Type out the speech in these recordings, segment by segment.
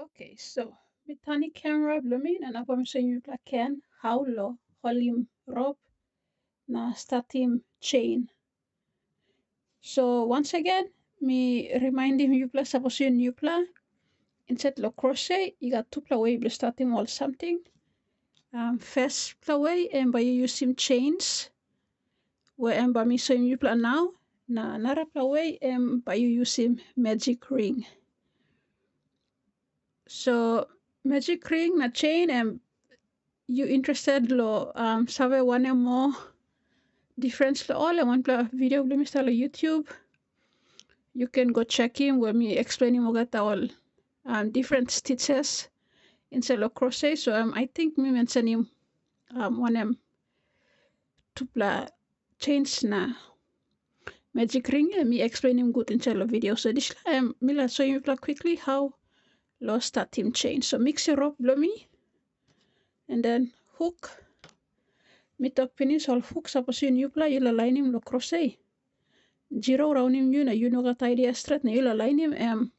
Okay, so mitani camera blooming and apa misalnya you can how lo holim rope na statim chain. So once again, me reminding you plus suppose you plan instead lo crochet, you got two play you statim all something. First play and by using chains where and by me showing you plan now. Na another play and by using magic ring. So magic ring na chain and you interested lo sabe one more difference lo all and one video lo style YouTube. You can go check him where me explaining what all different stitches inside lo crochet. So I think me mention him one tupla change na magic ring and me explain him good inside the video. So this me la show you quickly how lo start him change. So mix your rope below me and then hook. Me talk finish all hook suppose you la lainim lo crochet. Zero round him you know got idea straight na you la lainim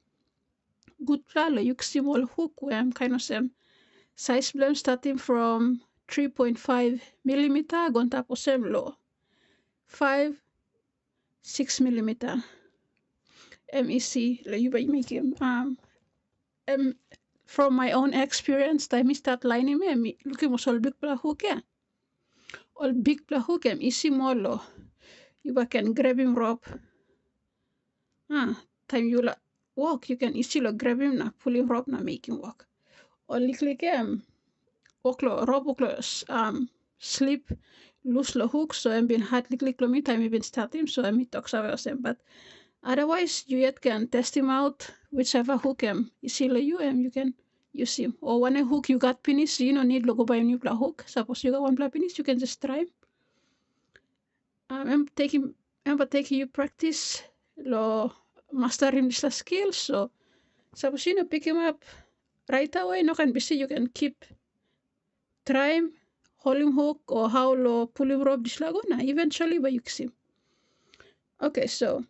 good pla lo you see all hook where I'm kind of same size blame starting from 3.5 millimeter going tapos same lo 5 6 millimeter MEC lo you by Mekim from my own experience time me start lining me looking was all big pla hook all big pla hook easy more lo you can grab him rope time you la walk you can easily grab him na pull him rope na make him walk or click walk lo rope walk lo slip loose lo hook so I'm been hard click lo me time you been start him so I'm talk some but otherwise you yet can test him out whichever hook easily you can use him or when a hook you got finish you don't need to go buy a new pla hook suppose you got one pla finish you can just try I'm taking you practice lo mastering this skill so suppose you pick him up right away no can be see you can keep trying holding hook or how lo pulling rope this lagona eventually by you see okay so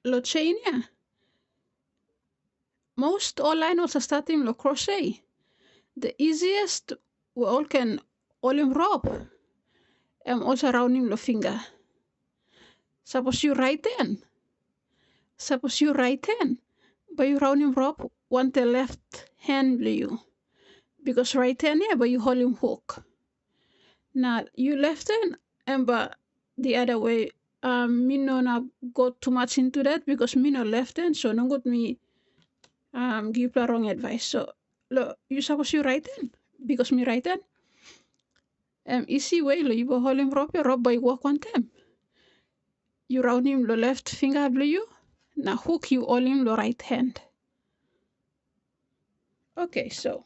lo chain most online also starting lo crochet the easiest we all can holding rope also rounding lo finger suppose you right hand by you rounding rope want the left hand you because right hand but you holding hook now you left hand and but the other way me no not go too much into that because me no left hand so no good me give the wrong advice so look you suppose you right hand because me right hand easy way you go holding rope by walk one time you round him the left finger you now hook you all him the right hand okay so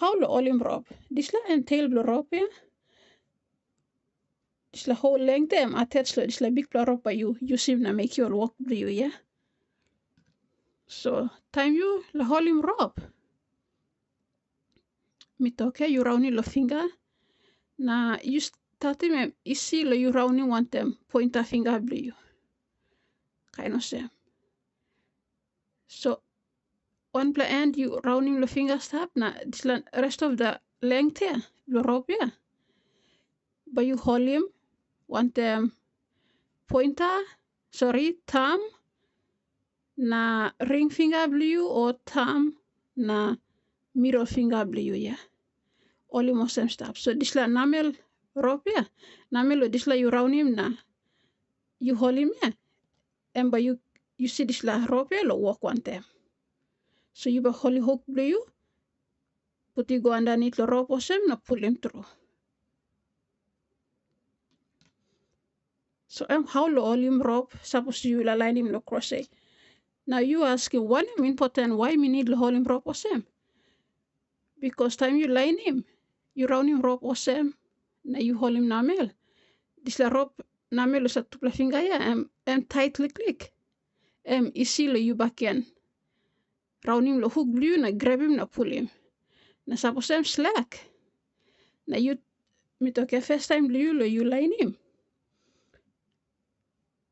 how lo all him rope this la entail the rope this the whole length attached this la big rope by you use him na make you walk you so time you la whole him rope me okay you round the finger na you start him easy lo you round him one time pointer finger you kind of same so one pla end you rounding the finger stop na this la rest of the length the rope but you hold him one time pointer thumb na ring finger or thumb na middle finger almost same stop so this la namel rope namel this la you round him na you hold him and by you see this la rope lo walk one time so you hold hook you put you go underneath the rope or some na pull him through so how lo all him rope suppose you la line him lo crochet now you asking one important why me need lo hold him rope or same because time you line him you round him rope or same na you hold him namel this la rope namel lo sa tupla finger tightly click easy lo you back in round him lo hook you na grab him na pull him na suppose slack na you me okay first time you lo you line him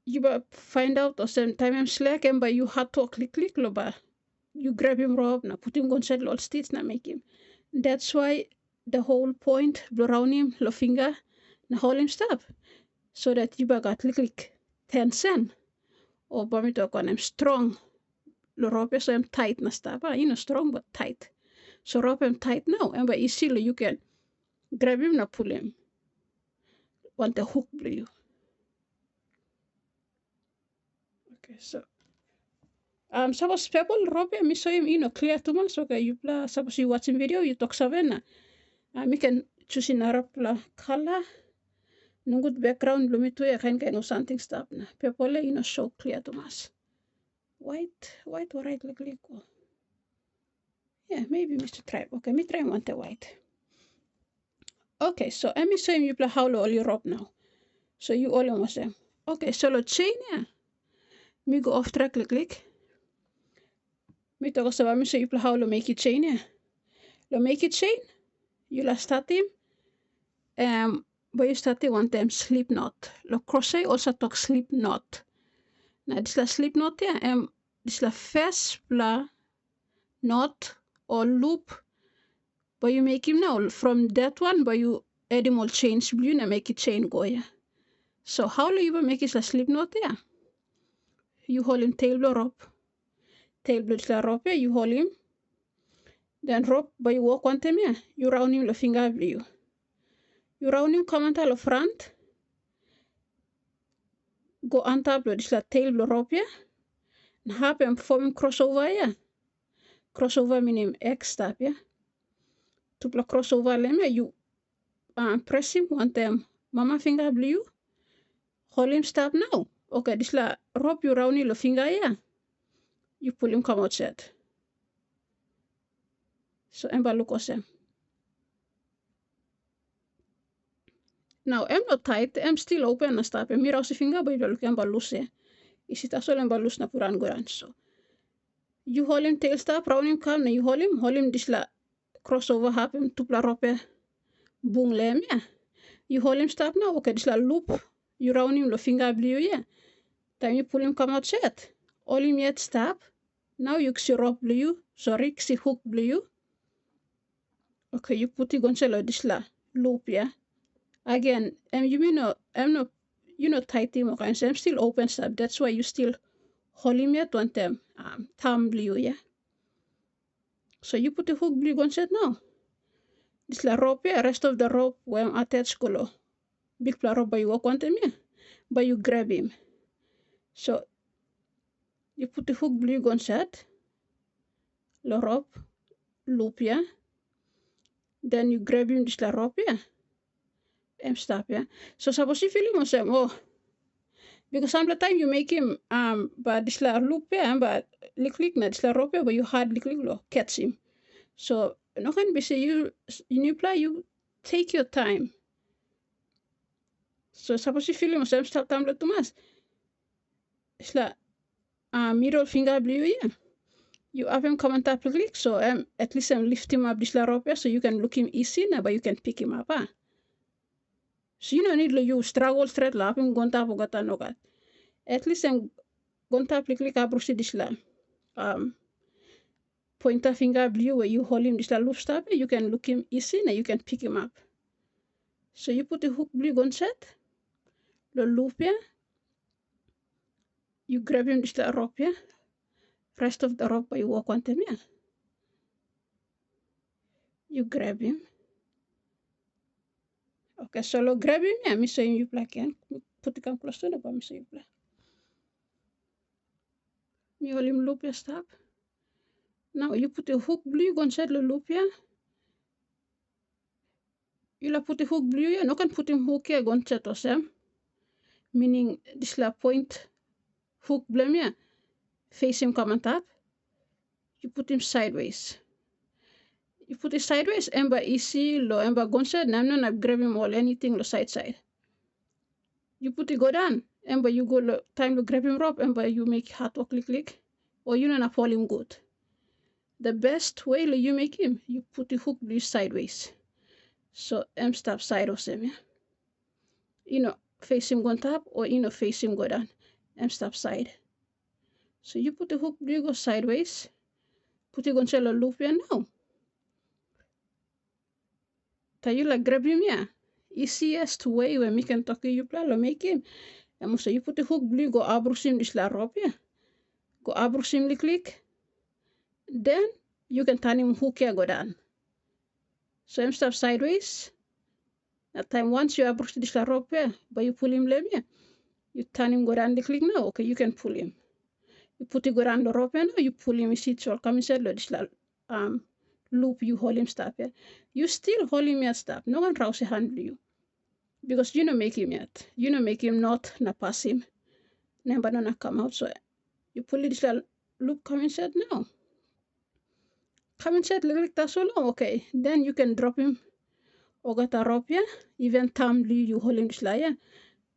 you find out or same time slack and by you hard to click lo ba you grab him rope, na put him gon set all stitch na make him. That's why the whole point blow around him, lo finger, na hold him stop. So that you got click tension. Or bamito kon him strong. Lo rope so him tight na stop. You know strong but tight. So rope him tight now. And by easily you can grab him na pull him. Want the hook blow you. Okay, so suppose people rope mi show him clear too much. Okay, you play suppose you watching video you talk savena. Me can choose in hariapsapos color. Nungut background lumito ya kain something stop na. People show clear too much. White or right like. Yeah, maybe Mr. Try. Okay, me try want the white. Okay, so let me show you play how lo your rope now. So you all almost them. Okay, so lo chain ya. Me go off track click. Me talk about me show you play how lo make it chain ya. Lo make it chain. You la start him. But you start one time slip knot. Lo crochet also talk slip knot. Now this la slip knot ya. This la first bla knot or loop. But you make him now from that one. But you add him all chains blue and make it chain go ya. So how do you make it a slip knot ya? You hold him tail blow rope. Tail blow la rope you hold him. Then rope but you walk one time ya. You round him the finger blue. You round him come on the front. Go on top of this la tail blow rope ya. And have him form crossover ya. Crossover meaning X stop ya. To play crossover lem ya you press him one time. Mama finger blue. Hold him stop now. Okay, this la rope you round him the finger ya. You pull him come outside. So ember look awesome. Now I'm not tight, I'm still open na stop. Mira si finger but you look ember loose. Isi tasol ember loose na puran goran. So you hold him tail stop, round him come, na you hold him this la crossover happen to pla rope bung lem ya. You hold him stop now, okay, this la loop. You round him the finger blue ya. Then you pull him come out set. Hold him yet stop. Now you see rope blue, sorry, see hook blue. Okay, you put it on this la loop ya. Again, I'm not tight him okay, so I'm still open stop. That's why you still hold him yet one time thumb blue, yeah. So you put the hook blue on set now. This la rope, yeah, rest of the rope where I'm attached kolo. Big pla rope by you walk one time, yeah. But you grab him. So you put the hook blue on set. La rope, loop, yeah. Then you grab him this la rope, yeah. And stop, yeah. So suppose you feel him say, oh, because some of the time you make him but this la loop yeah, but lick na this la rope but you hard lick lo catch him. So no can be say you play you take your time. So suppose you feel him say stop time lo tumas. This la middle finger blue yeah. You have him come and tap click so at least lift him up this la rope so you can look him easy na but you can pick him up. So you don't need you struggle straight la him gonta bogata no gat. At least I'm going to click abrusi this la pointer finger blue where you hold him this la loop stop you can look him easy and you can pick him up. So you put the hook blue on set the loop yeah. You grab him this la rope yeah. Rest of the rope you walk on them yeah. You grab him. Okay, so lo grab him yeah. Me show you play again. Put the cam close to the but me show you play. Me hold him loop yeah stop. Now you put the hook blue on set the loop yeah. You la put the hook blue yeah. No can put him hook yeah on set or some. Meaning this la point hook blame yeah. Face him come on top. You put him sideways. You put it sideways ember easy lo ember gonset na no grab him all anything lo side. You put it go down ember you go lo time to grab him rope ember you make hard or click or you not fall him good. The best way lo you make him you put the hook blue sideways. So stop side of him yeah. Face him on top or face him go down. Stop side. So you put the hook blue go sideways. put it on the loop here now. Ta you like grab him here. Easiest way when we can talk you plan lo make him. And so you put the hook blue go abrusim this la rope here. Go abrusim click. Then you can turn him hook here go down. So I'm stop sideways. That time once you abrush this la rope here, but you pull him lem here. You turn him go down the click now. Okay, you can pull him. You put it go down the rope here now. You pull him. You see it's all coming inside this la loop. You hold him stop here. You still hold him here stop. No one rouse a handle you. Because you don't make him yet. You don't make him not na pass him. Number no na come out. So you pull it this la loop come inside now. Come inside like tasol. Okay. Then you can drop him. Ogata rope here. Even thumb you hold him this la here.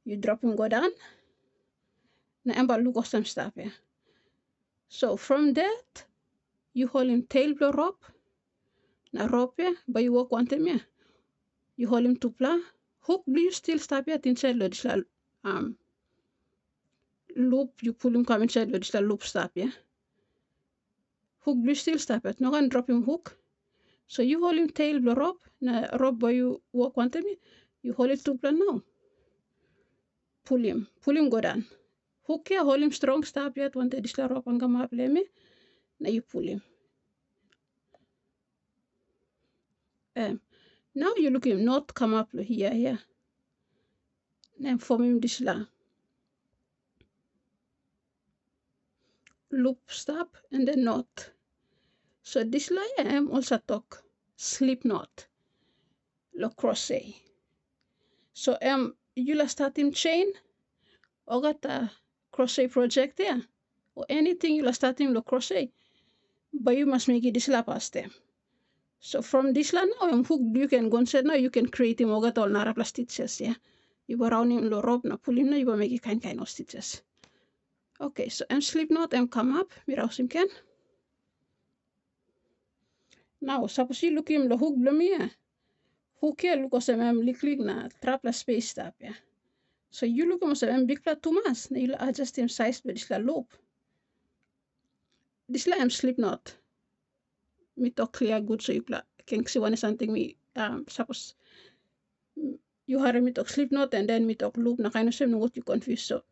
You drop him go down. Na ember look awesome stop here. So from that, you hold him tail blow rope. Na rope here, but you walk one time here. You hold him to pla. Hook blue still stop here inside this loop. You pull him come inside this loop stop here. Hook blue still stop it. No one drop him hook. So you hold him tail blow rope. Na rope but you walk one time here. You hold it to pla now. Pull him go down. Hook here, hold him strong stop here. One time this rope and come up me. Now you pull him. Now you look him not come up here. Then form him this loop stop and then knot. So this I am also talk slip knot, lo crochet. So you la start him chain or got a crochet project there or anything you la start him lo crochet, but you must make it this la past them. So from this la now hook you can go and say now you can create him or got all hariapsapos stitches, yeah. You go around him lo rope na pull him now you will make it kind of stitches. Okay, so slip knot come up, miraus him can. Now suppose you look him lo hook blom here. Hook here look as lick na trap la space stop, yeah. So you look as big pla too much, na you adjust him size with this la loop. This la slip knot. Me talk clear good so you can see one something me suppose you hurry me talk slip knot and then me talk loop na kind of same what you confuse. So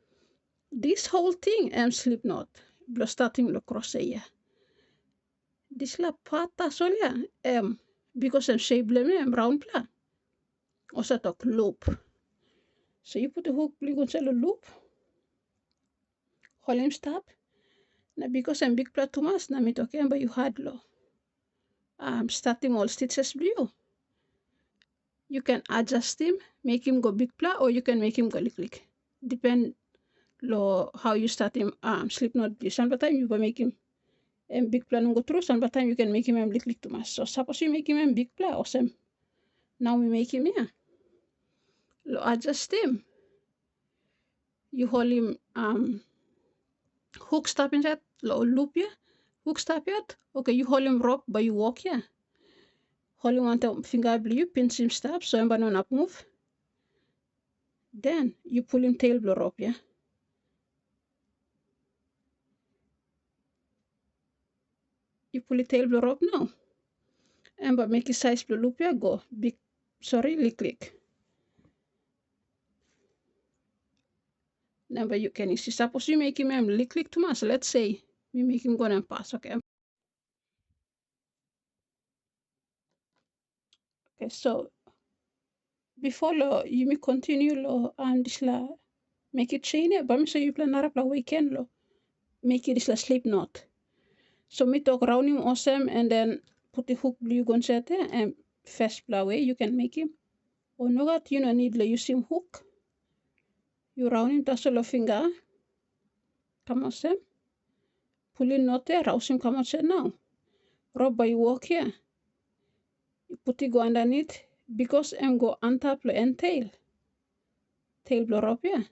this whole thing slip knot. Blo starting lo crochet, yeah. This la part tasol, yeah. Because shape blame wanpla. Also talk loop. So you put the hook blue on the loop. Hold him stop. Now because big pla too much, na me talking but you had lo. Starting all stitches blue. You can adjust him, make him go big pla, or you can make him go lick. Depend lo how you start him slip knot blue. Sometimes you go make him big pla go through, sometimes you can make him lick too much. So suppose you make him big pla, awesome. Now we make him here. Lo adjust him. You hold him hook stop inside lo loop here. Hook stop yet. Okay, you hold him rope but you walk here. Hold him one finger blue, pinch him stop so I'm gonna up move. Then you pull him tail blow rope, yeah. You pull the tail blow rope now. And but make his size blue loop here go big lick. Now but you can see suppose you make him lick too much. Let's say we make him go and pass, okay. Okay, so before you may continue this la make it chain it, but me so you plan hariapsapos weekend lo make it this la slip knot. So me talk round him awesome and then put the hook blue gon set there and first pla way you can make him. Or no got you no need la use him hook. You round him tasol of finger. Come awesome. Pull in knot there, rouse him come out set now. Rope by you walk here. You put it go underneath because go on top and tail. Tail blow up here.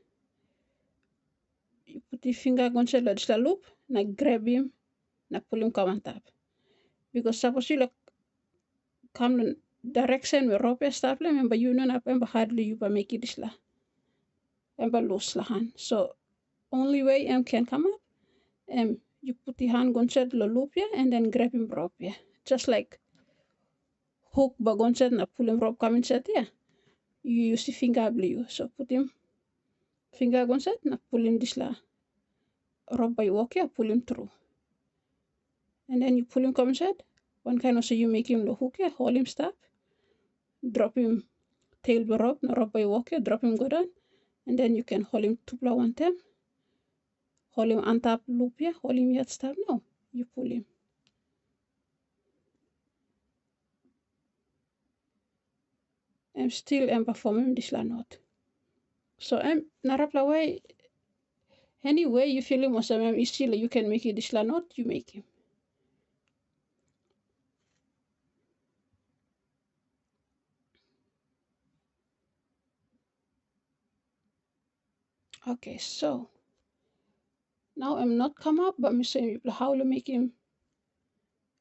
You put the finger gon set la loop, na grab him, na pull him come on top. Because suppose you look come the direction where rope stop remember you know na hardly you make it this la. Ember loose la hand. So only way can come up you put the hand gonset lo loop here and then grab him rope here. Just like hook ba gonset na pull him rope coming set here. You use the finger blue. So put him finger gonset na pull him this la rope by walk here, pull him through. And then you pull him coming set. One kind also you make him the hook here, hold him stop, drop him tail by rope, na rope by walk here, drop him go down, and then you can hold him tupla one time. Hold him on top loop here, hold him yet stop now. You pull him. I'm still performing this la knot. So I'm narapla way any way you feel him also is still you can make it this la knot, you make him. Okay, so now I'm not come up, but I'm saying how to make him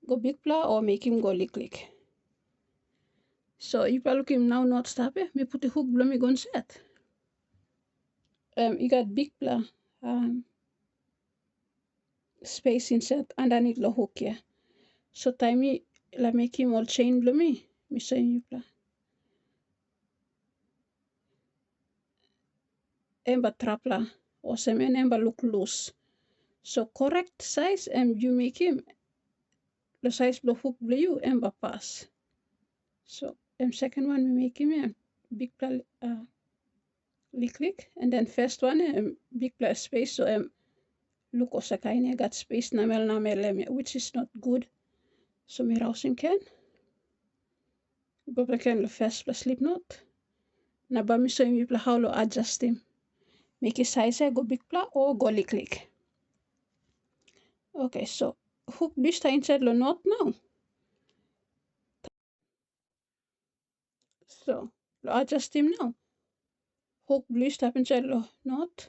go big pla or make him go lick. So if I look him now not stop it, me put the hook below me gon set. You got big pla space inside underneath the hook here. So time me la make him all chain below me saying you pla. Emba trapla or some emba look loose. So correct size and you make him the size below hook below you emba pass. So second one we make him a big pla lick and then first one big pla space so look also kind got space namel which is not good. So me rousing can but can the first plus slip knot. Na ba mi so mi pla how to adjust him. Make his size go big pla or go lick. Okay, so hook this time inside the knot now. So adjust him now. Hook blue stop inside the knot.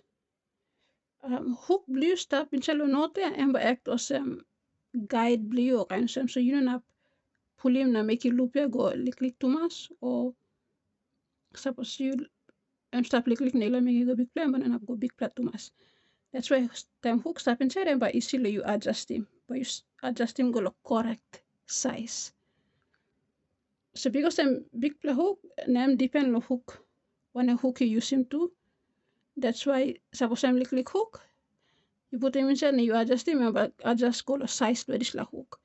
Hook blue stop inside the knot there and act as guide blue or kind of so you don't have pull him na make it loop here go lick too much or suppose you stop lick nail make it go big pla but not go big pla too much. That's why time hook stop inside and but easily you adjust him. But you adjust him go the correct size. So because I'm big pla hook, name depend on hook. When a hook you use him to. That's why suppose I'm lick hook. You put him inside and you adjust him but adjust go the size to this la hook.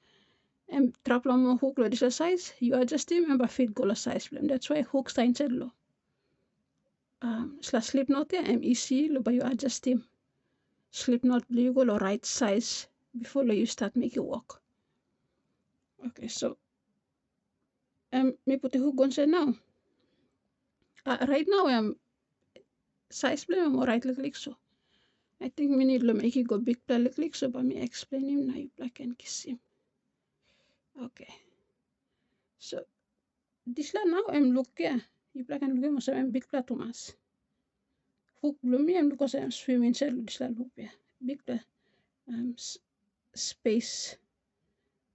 And trap more hook lo this size, you adjust him and fit go the size. That's why hook stay inside lo. Slip knot there and easy lo but you adjust him. Slip knot you go the right size before you start make it work. Okay, so me put the hook on set now. Right now size blame more right click so. I think we need to make it go big pla click so but me explain him now you black and kiss him. Okay. So this la now look here. You black and look so big pla Thomas. Hook blue me because I'm swimming inside this la loop here. Big pla space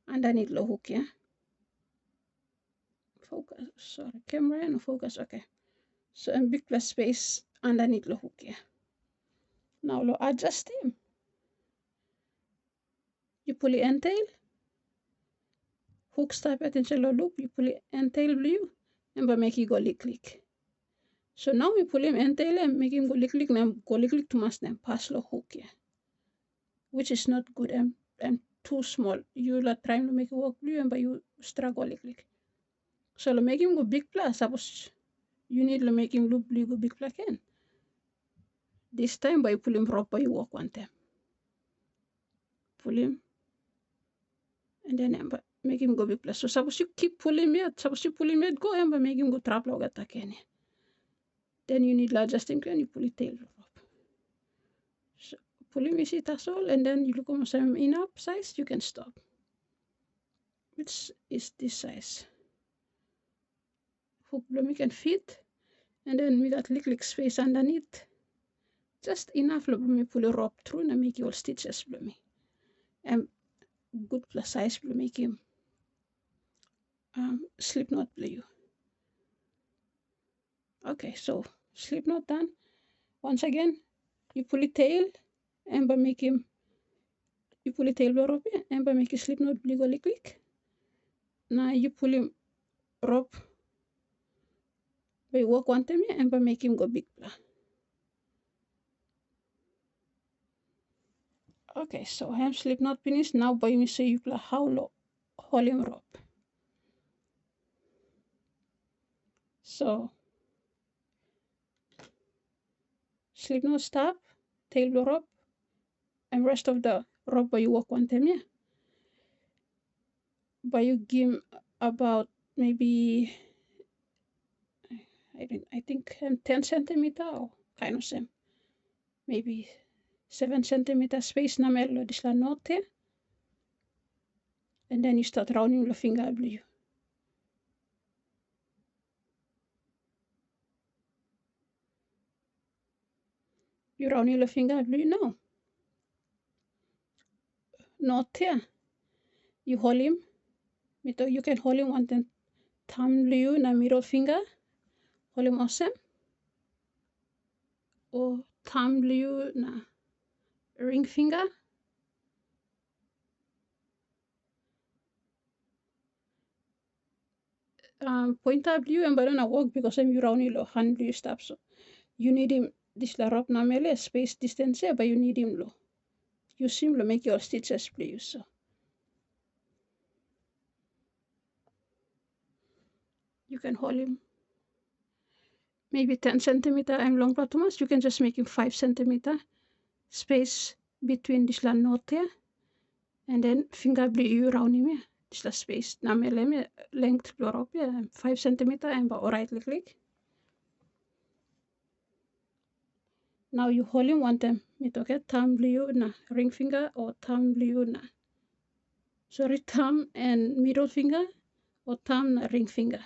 underneath the hook here. Focus, sorry, camera and focus, okay. So big pla space underneath the hook here. Now lo adjust him. You pull the end tail. Hook stop at inside the loop, you pull the end tail blue and make it go lick. So now we pull him end tail and make him go lick too much then pass the hook here. Which is not good and too small. You are trying to make it work blue and but you struggle lick. So to make him go big pla, suppose you need to make him loop blue go big pla again. This time by pull him rope by you walk one time. Pull him and then make him go big pla. So suppose you keep pulling yet, suppose you pull him yet go and make him go trap log at again. Then you need to adjust him and you pull it tail rope. So pull him easy tasol and then you look almost enough size, you can stop. Which is this size. Hook bloom can fit and then we got lick space underneath. Just enough lo me pull a rope through and make you all stitches blow me. And good plus size blow make him slip knot blow you. Okay, so slip knot done. Once again, you pull the tail and make him you pull it tail rope and by make a slip knot bligo lick. Now you pull him rope by work one time and by make him go big pla. Okay, so I am slip knot finish. Now by me say you pla how low holm rope. So slip knot stop, tail rope, and rest of the rope by you work one time But you give about maybe I think 10 centimeter or kind of same, maybe 7 centimeter space na mello this la note, and then you start rounding the finger blue. You rounding the finger blue now. Note here, you hold him. You can hold him one time. Thumb blue na middle finger, hold him awesome. Or thumb blue na ring finger. Pointer blue and banana work because I'm rounding the hand blue stop. So you need him this la rope na mele space distance but you need him low. Use him to make your stitches please. So you can hold him maybe 10 centimeter and long platforms. You can just make him 5 centimeter space between this la knot here, and then finger blue you round him here. This la space na mele length blow up here 5 centimeter and ba right click. Now you hold him one time. Okay, thumb blue na ring finger or thumb blue na. Sorry, thumb and middle finger or thumb na ring finger.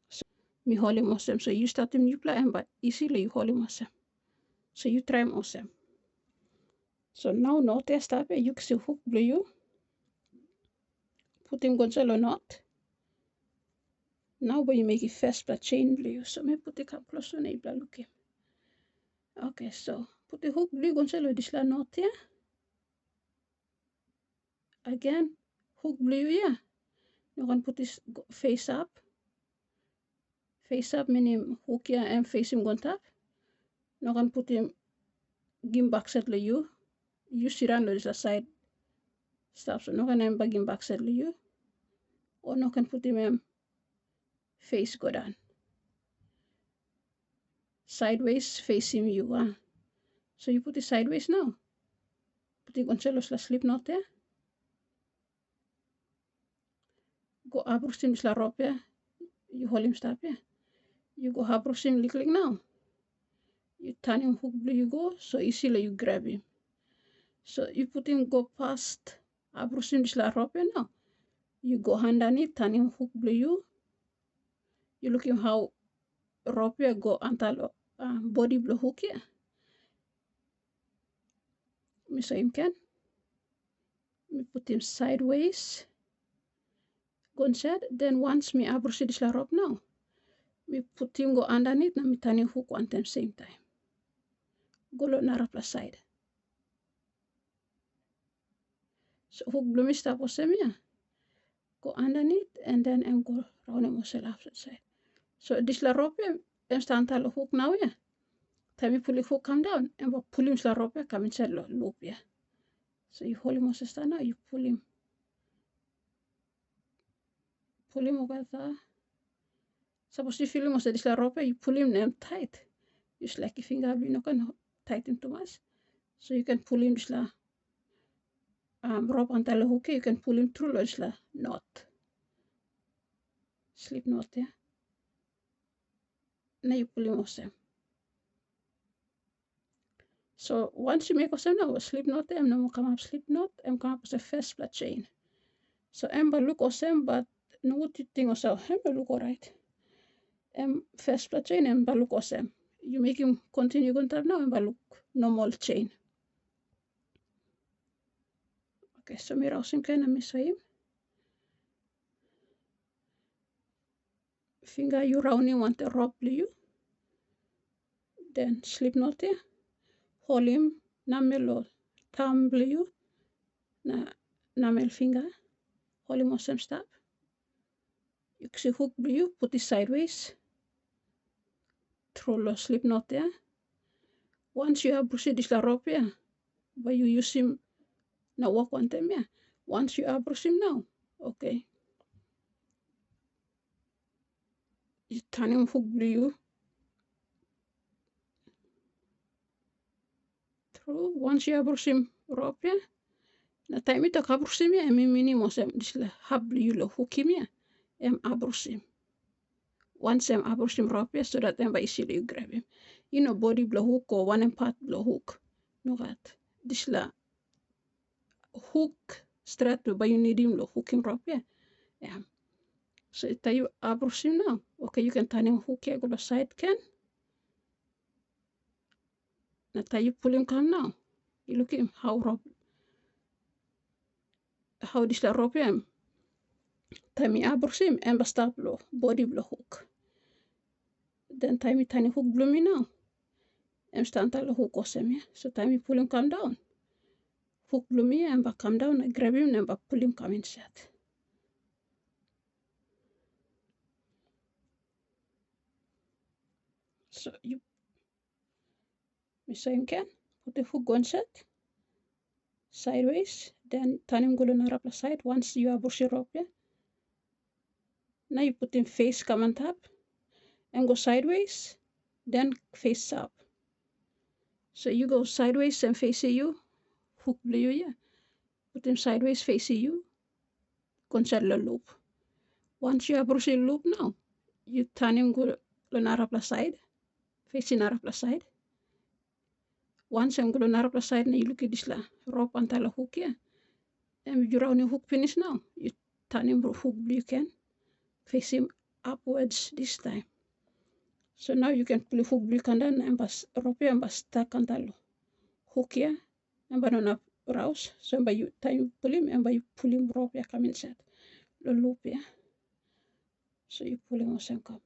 So me hold him awesome. So you start him new plan but easily you hold him awesome. So you try him awesome. So now knot there start you can hook blue. Put him gonzalo knot. Now when you make it first but chain blue. So me put it up close to neighbor look him. Okay, so put the hook blue gonzalo this la knot here. Again, hook blue here. You can put this face up. Face up meaning hook here and face him on top. You can put him gim back set you. You sit on the side stuff. So no can I'm gim back set you. Or no can put him face go down. Sideways facing you. So you put it sideways now. Put it on la slip knot there. Go abrusim la rope here. You hold him stop here. You go abrusim lick now. You turn him hook blue you go, so easily you grab him. So you put him go past abrusim la rope now. You go underneath, turn him hook blue you. You look him how rope go until body blue hook here. Me so him can. Me put him sideways. Go inside. Then once me abrusim la rope now. Me put him go underneath na me turn him hook one time same time. Go lo narapla side. So hook blue me stop here. Go underneath and then and go round him opposite side. So this la rope and stand the hook now yeah. Time you pull the hook come down and pull him la rope come inside the loop yeah. So you hold him stand now, you pull him over there. Suppose you feel him this la rope, you pull him tight. Just like your finger you not can tighten too much. So you can pull him this la rope until the hook, you can pull him through this la knot. Slip knot yeah. Now you pull him also. So once you make awesome now, slip knot, I'm now come up slip knot, I'm come up with a first flat chain. So I'm look awesome, but no what you think also, I'm look alright. First flat chain, I'm look awesome. You make him continue going now, I'm look normal chain. Okay, so me awesome can I miss him. Finger you rounding want the rope you. then slip knot here, holm namel or thumb blue, na namel finger, holm or same step. You see hook blue, put it sideways, throw the slip knot there. Once you have brushing this la rope here, but you use him now walk one time here. Once you have brushing now, okay. You tanim hook blue through. Once you have brushing rope here, na time it ka brushing here, minimum sem this la have blue lo hook him here, abrushing. Once abrushing rope here, so that by easily you grab him. You know body blow hook or one part blow hook. No that this la hook straight but you need him lo hooking rope here. Yeah. So it you abrushing now. Okay, you can turn him hook here go to side can. Now you pull him come now. You look at him how this la rope here. Time you abrush him and start blow body blow hook. Then time you turn hook blow me now. And stand the hook or same. So time you pull him come down. Hook blow me and come down and grab him and pull him come inside. So you same can put the hook on set sideways, then turn him go on the side. Once you abrush your rope here. Now you put him face come on top and go sideways, then face up. So you go sideways and face you, hook blue here. Put him sideways facing you, consider the loop. Once you abrush the loop now, you turn him go on the side, facing the side. Once I'm going to the side, now you look at this la rope until the hook here. And you round your hook finish now. You turn him hook blue can face him upwards this time. So now you can pull hook blue can down and rope and stuck until hook here and banana rouse. So by you time you pull him and by you pull him rope here come inside the loop here. So you pull him also come.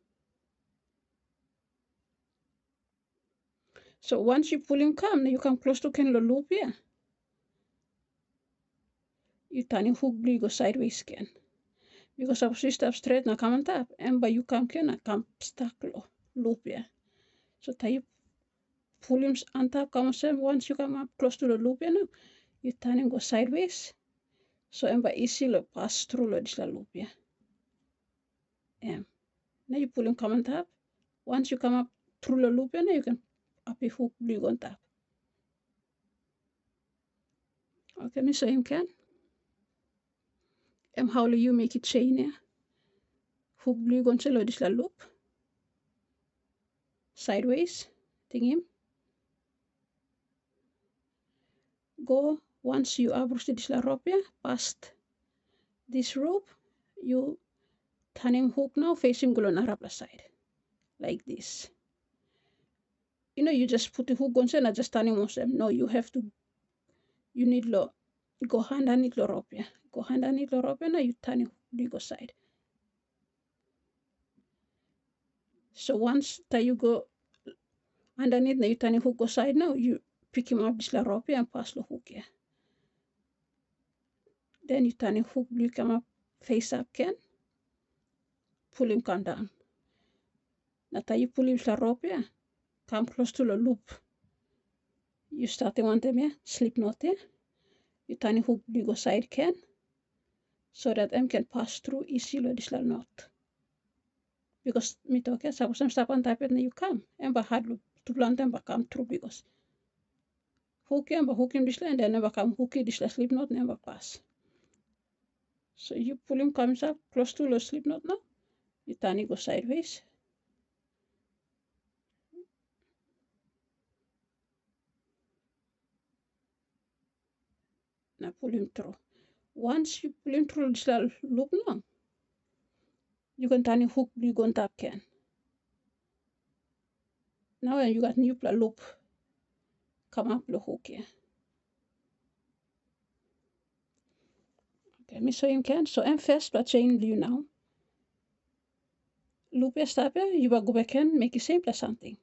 So once you pull him come, now you come close to can the loop here. You turn him hook blue go sideways can. Because suppose you step straight now come on top and by you come can come stuck loop here. So you pull him on top come on once you come up close to the loop here now, you turn him go sideways. So and by easy pass through this loop here. Now you pull him come on top. Once you come up through the loop here, now you can up a hook blue on top. Okay, me show him can. How you make it chain here. Hook blue on this loop. Sideways, thing him. Go once you abrush this rope here, past this rope, you turn him hook now, face him go on the side. Like this. You know, you just put the hook on and just turn him on them. No, you need to go underneath the rope here. Go underneath the rope and now you turn him you go side. So once that you go underneath, now you turn him hook go side now, you pick him up this rope here and pass the hook here. Then you turn him hook blue come up face up can. Pull him come down. Now that you pull him the rope here, come close to the loop. You start one time here, slip knot here. You turn him hook blue go side can. So that M can pass through easily this knot. Because me talk suppose I'm step on type and you come and but hard to plant them but come through because hook him but hook him this and then never come hook it this slip knot never pass. So you pull him comes up close to the slip knot now. You turn it go sideways. Now pull him through. Once you pull him through this loop now, you can turn a hook blue on top can. Now you got new loop come up the hook here. Okay, me show him can. So I'm first but chain blue now. Loop stop here, you will go back and make the same plus something.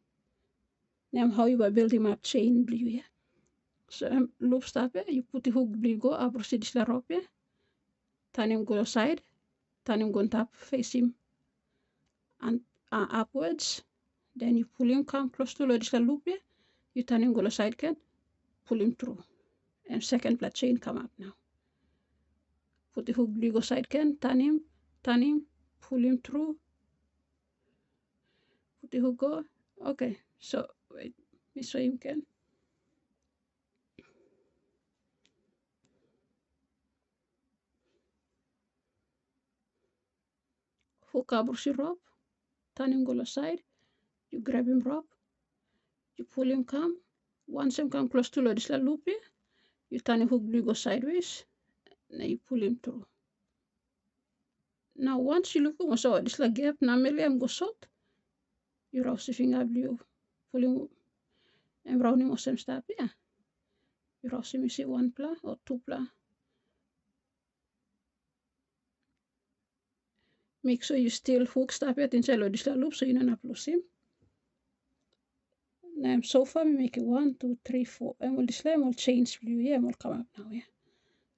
Now how you build him up chain blue, yeah. So loop stop, you put the hook blue go up proceed la rope, tanim go side, tanim go on top, face him and upwards. Then you pull him come close to the loop, yeah. You turn him go side can, pull him through, and second plat chain come up now. Put the hook blue go side can, turn him, pull him through. Put the hook go. Okay, so wait, me show him can. Hook up rope, turn him go side. You grab him rope, you pull him come. Once him come close to this loop here, you turn the hook blue go sideways. Now you pull him through. Now once you look so this gap namely I'm go short. You rouse the finger blue, pull him and round him or same step, yeah. You rouse him, you see one pla or two pla. Make sure you still hook stop it inside of this loop so you don't lose him. Now so far we make it 1, 2, 3, 4, and will this will change blue, yeah, will come up now, yeah.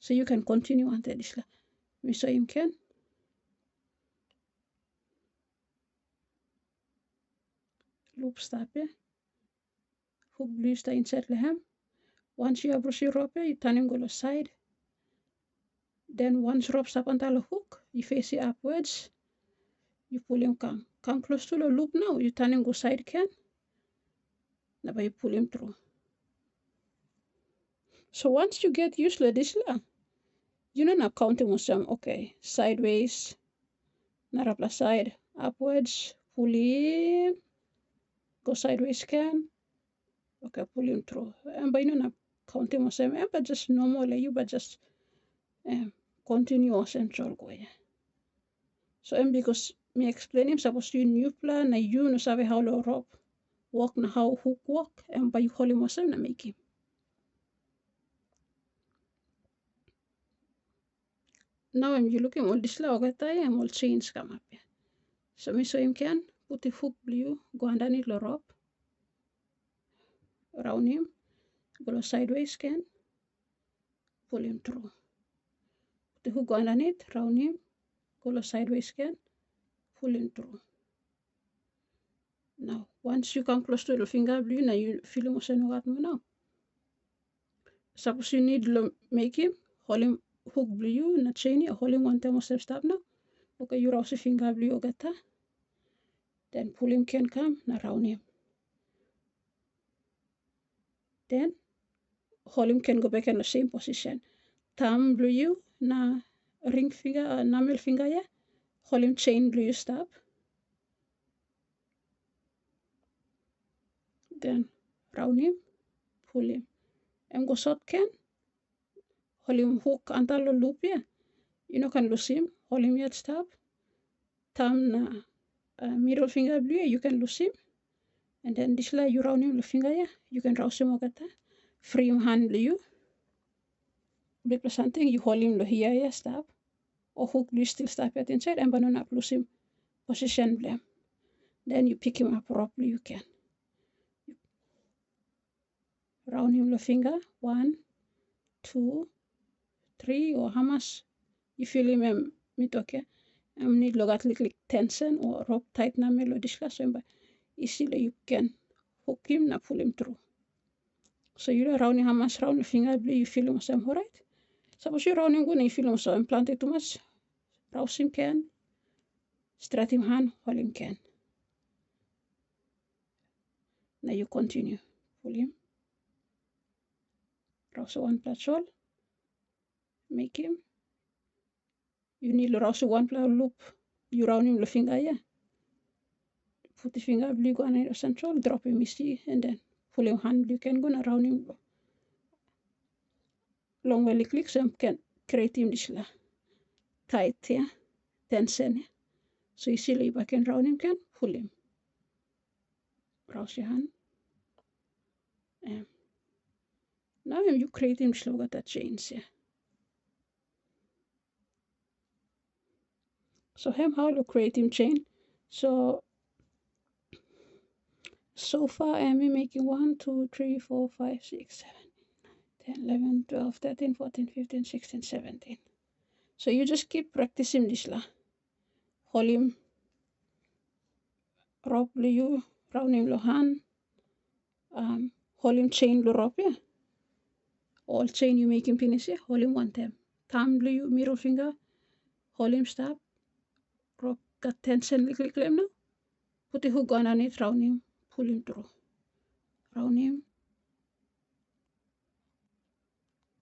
So you can continue until this. We show him can. Loop stop, yeah. Hook blue stay inside hem. Once you have your rope, you turn him go to side. Then once rope stop until the hook, you face it upwards. You pull him come. Come close to the loop now. You turn him go side can. Now you pull him through. So once you get used to this, you know now counting with some okay sideways, narapla side, upwards, pull him, go sideways can. Okay, pull him through. And by you know counting with some, but just normal you, but just continue central go. Yeah. So and because me explain him suppose you new plan na you no sabe how lo rope walk na how hook walk and by you call him was na make him. Now I'm you looking all this la and all chains come up here. So me so him can put the hook blue go underneath the rope around him, go sideways can pull him through. Put the hook go underneath, round him, go sideways can pull him through. Now once you come close to the finger blue, now you feel him what now. Suppose you need to make him hold him hook blue na chain hold him one time step now. Okay, you rouse finger blue gata. Then pull him can come na round him. Then hold him can go back in the same position. Thumb blue na ring finger nail finger yeah. Hold him chain blue stop. Then round him, pull him. And go short can hold him hook until the loop yeah. You know can lose him, hold him yet stop. Thumb na middle finger blue you can lose him. And then this you round him the finger yeah. You can rouse him okay. Free him hand blue. Big something you hold him here yeah stop. Or hook blue still stop at inside and banana lose him position blame. Then you pick him up properly you can. Round him the finger 1, 2, 3 or how much you feel him okay. Need look at like tension or rope tight na melo discussion but easily you can hook him na pull him through. So you know round how much round the finger blue you feel him some alright. Suppose you round him go you feel him so implanted too much. Rouse him can. Stretch him hand, hold him can. Now you continue. Pull him. Rouse one tasol. Make him. You need to rouse one loop. You round him the finger, yeah. Put the finger blue go on the central, drop him, you see, and then pull him hand. You can go around him. Long way click so you can create him this tight, yeah. Tension. Yeah? So you see if I can round him, can pull him. Rouse your hand. Now you create him slow at that chains, yeah. So how to create him chain. So So far I am making 1, 2, 3, 4, 5, 6, 7, 10, 11, 12, 13, 14, 15, 16, 17. So you just keep practicing this lah. Holm rob you raunim lohan holm chain lo rob ya. All chain you making finish ya. Holm one time. Thumb you middle finger. Holm stop. Rob got tension little claim now. Put the hook on it round him. Pull him through. Round him.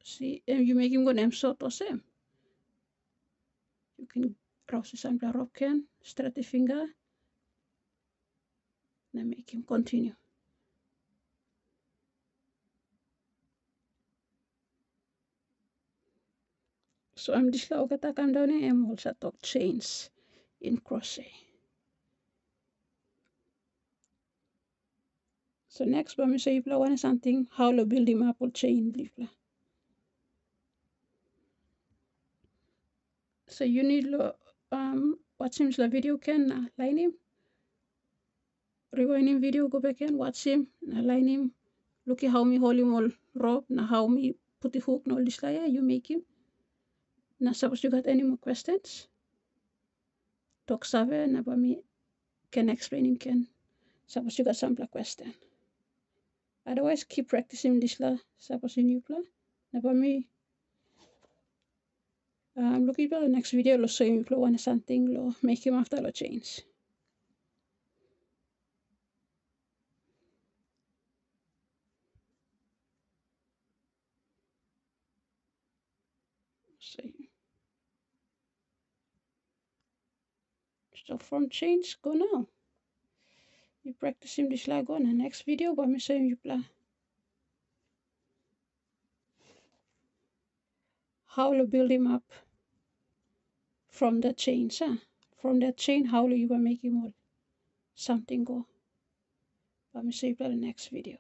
See, you make him go name short or same. You can cross the sample rob can. Straight the finger. Then make him continue. So I'm this la okata come down here. I'm also talk chains in crochet. So next, when we say you want something, how to build him up or chain leaf. So you need watch him the video can lainim. Rewind him video, go back and watch him, lainim. Look at how me hold him all rope, now how me put the hook, no this layer, you make him. Now suppose you got any more questions? Talk save, now me can explain him can. Suppose you got some question. Otherwise keep practicing this la, suppose you new plan. Now me looking for the next video, lo show you want something, lo make him after lo change. So from change go now. You practice him this like on the next video, but me show you plan how to build him up from the chains, huh? From that chain, how you gonna make him all something go. But me show you plan the next video.